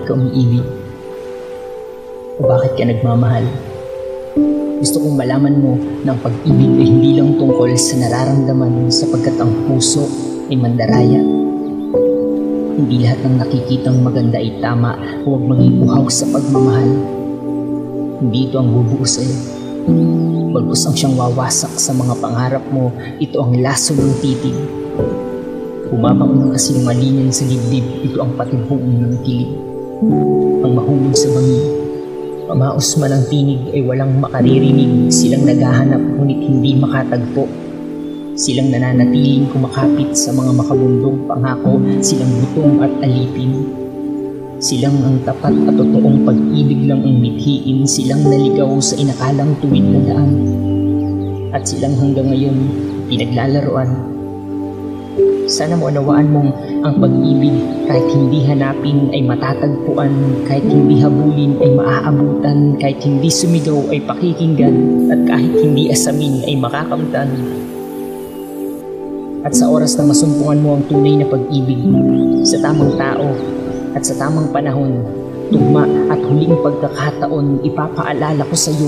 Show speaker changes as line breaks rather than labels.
ka umiibig? O bakit ka nagmamahal? Gusto kong malaman mo na ang pag-ibig ay hindi lang tungkol sa nararamdaman sapagkat ang puso ay mandaraya. Hindi lahat ng nakikitang maganda ay tama. Huwag maging uhaw sa pagmamahal. Hindi ito ang bubuo sa'yo. Bagkus ang siyang wawasak sa mga pangarap mo. Ito ang laso ng titig. Bumabaon ng kasinungalingan sa dibdib. Ito ang patibuong ng kilig. Ang mahulog sa bangin. Pamaos man ang tinig ay walang makaririnig. Silang naghahanap ngunit hindi makatagpo. Silang nananatiling kumakapit sa mga makabundong pangako. Silang gutom at alipin. Silang ang tapat at totoong pag-ibig lang ang mithiin. Silang naligaw sa inakalang tuwid na daan. At silang hanggang ngayon pinaglalaroan. Sana mo unawaan mong ang pag-ibig kahit hindi hanapin ay matatagpuan, kahit hindi habulin ay maaabutan, kahit hindi sumigaw ay pakikinggan, at kahit hindi asamin ay makakamtan. At sa oras na masumpungan mo ang tunay na pag-ibig sa tamang tao at sa tamang panahon, tugma at huling pagkakataon, ipapaalala ko sa iyo